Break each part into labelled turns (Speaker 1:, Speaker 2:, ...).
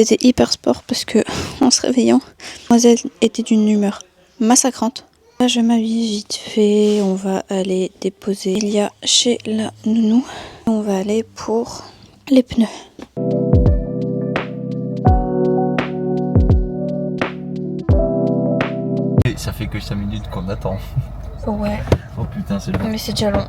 Speaker 1: c'était hyper sport parce que en se réveillant, Mademoiselle était d'une humeur massacrante. Là, je m'habille vite fait, on va aller déposer Elia chez la nounou. On va aller pour les pneus.
Speaker 2: Et ça fait que 5 minutes qu'on attend.
Speaker 1: Ouais.
Speaker 2: Oh putain, c'est long.
Speaker 1: Mais c'est déjà long.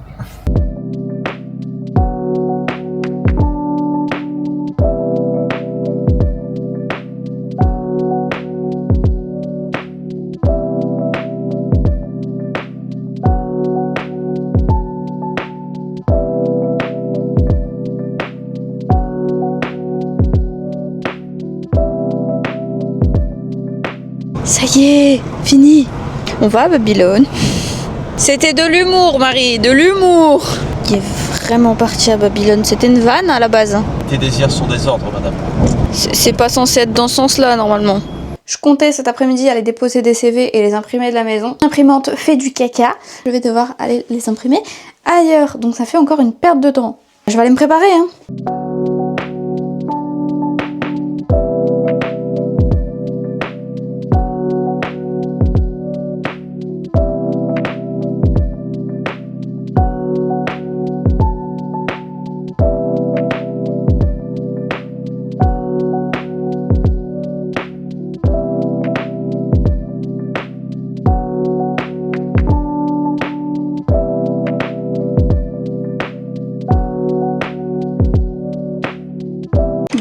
Speaker 1: Ça y est, fini. On va à Babylone. C'était de l'humour, Marie, de l'humour. Il est vraiment parti à Babylone. C'était une vanne à la base.
Speaker 2: Tes désirs sont des ordres, madame.
Speaker 1: C'est pas censé être dans ce sens-là, normalement. Je comptais cet après-midi aller déposer des CV et les imprimer de la maison. L'imprimante fait du caca. Je vais devoir aller les imprimer ailleurs. Donc ça fait encore une perte de temps. Je vais aller me préparer, hein.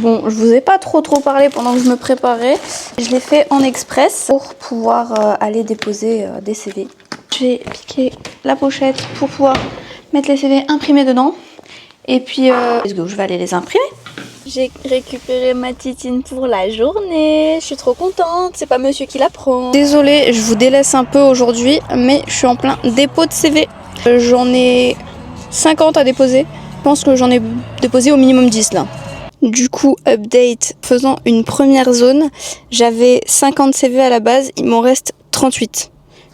Speaker 1: Bon, je vous ai pas trop parlé pendant que je me préparais. Je l'ai fait en express pour pouvoir aller déposer des CV. J'ai piqué la pochette pour pouvoir mettre les CV imprimés dedans. Et puis, let's go, je vais aller les imprimer. J'ai récupéré ma titine pour la journée. Je suis trop contente, c'est pas monsieur qui la prend. Désolée, je vous délaisse un peu aujourd'hui, mais je suis en plein dépôt de CV. J'en ai 50 à déposer. Je pense que j'en ai déposé au minimum 10 là. Du coup, update, faisant une première zone, j'avais 50 CV à la base, il m'en reste 38.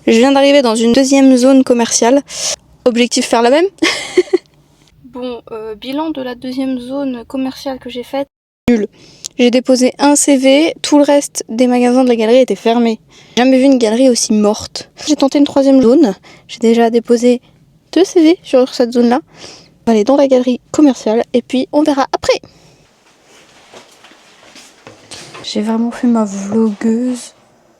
Speaker 1: Je viens d'arriver dans une deuxième zone commerciale. Objectif faire la même. Bon, bilan de la deuxième zone commerciale que j'ai faite. Nul. J'ai déposé un CV, tout le reste des magasins de la galerie étaient fermés. J'ai jamais vu une galerie aussi morte. J'ai tenté une troisième zone, j'ai déjà déposé 2 CV sur cette zone-là. On va aller dans la galerie commerciale et puis on verra après. J'ai vraiment fait ma vlogueuse,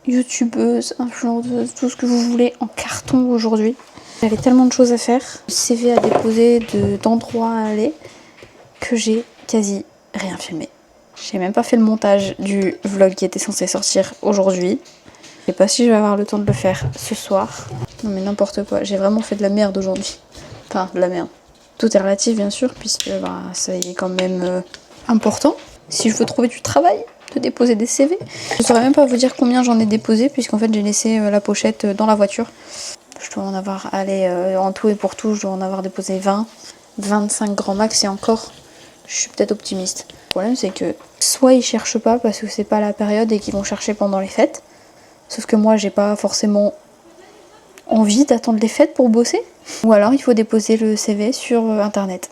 Speaker 1: youtubeuse, influenceuse, tout ce que vous voulez en carton aujourd'hui. J'avais tellement de choses à faire, CV à déposer, d'endroits à aller, que j'ai quasi rien filmé. J'ai même pas fait le montage du vlog qui était censé sortir aujourd'hui. Je sais pas si je vais avoir le temps de le faire ce soir. Non mais n'importe quoi, j'ai vraiment fait de la merde aujourd'hui. Enfin, de la merde. Tout est relatif bien sûr, puisque ça est quand même important. Si je veux trouver du travail, de déposer des CV. Je saurais même pas vous dire combien j'en ai déposé, puisqu'en fait j'ai laissé la pochette dans la voiture. Je dois en avoir, allez, en tout et pour tout, je dois en avoir déposé 20, 25 grands max et encore, je suis peut-être optimiste. Le problème c'est que soit ils cherchent pas parce que c'est pas la période et qu'ils vont chercher pendant les fêtes, sauf que moi j'ai pas forcément envie d'attendre les fêtes pour bosser, ou alors il faut déposer le CV sur internet.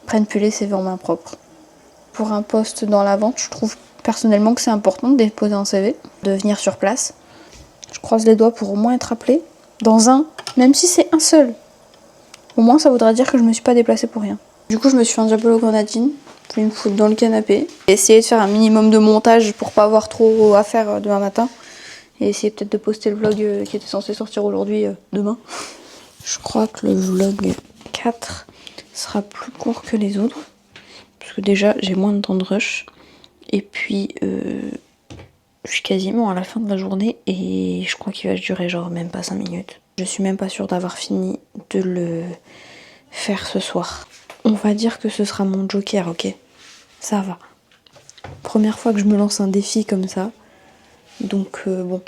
Speaker 1: Ils prennent plus les CV en main propre. Pour un poste dans la vente, je trouve personnellement que c'est important de déposer un CV, de venir sur place. Je croise les doigts pour au moins être appelée dans un, même si c'est un seul. Au moins ça voudra dire que je me suis pas déplacée pour rien. Du coup je me suis fait un diabolo grenadine, je vais me foutre dans le canapé, essayer de faire un minimum de montage pour pas avoir trop à faire demain matin, et essayer peut-être de poster le vlog qui était censé sortir aujourd'hui demain. Je crois que le vlog 4 sera plus court que les autres, parce que déjà j'ai moins de temps de rush, et puis je suis quasiment à la fin de la journée et je crois qu'il va durer genre même pas 5 minutes. Je suis même pas sûre d'avoir fini de le faire ce soir. On va dire que ce sera mon joker, ok? Ça va. Première fois que je me lance un défi comme ça. Donc bon.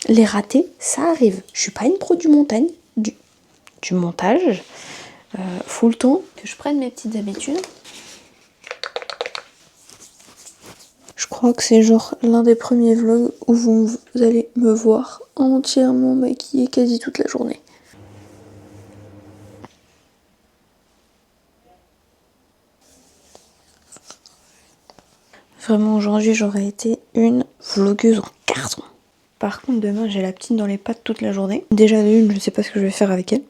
Speaker 1: Les ratés, ça arrive. Je suis pas une pro du montagne, du montage. Faut le temps que je prenne mes petites habitudes. Je crois que c'est genre l'un des premiers vlogs où vous allez me voir entièrement maquillée quasi toute la journée. Vraiment, aujourd'hui, j'aurais été une vlogueuse en carton. Par contre, demain, j'ai la petite dans les pattes toute la journée. Déjà, de une, je sais pas ce que je vais faire avec elle.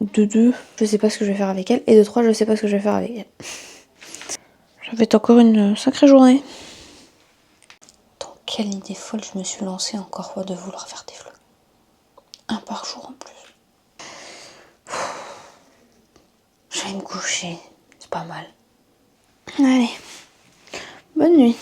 Speaker 1: De deux, je sais pas ce que je vais faire avec elle. Et de trois, je sais pas ce que je vais faire avec elle. Ça va être encore une sacrée journée. Dans quelle idée folle je me suis lancée encore fois de vouloir faire des vlogs. Un par jour en plus. Je vais me coucher. C'est pas mal. Allez. Bonne nuit.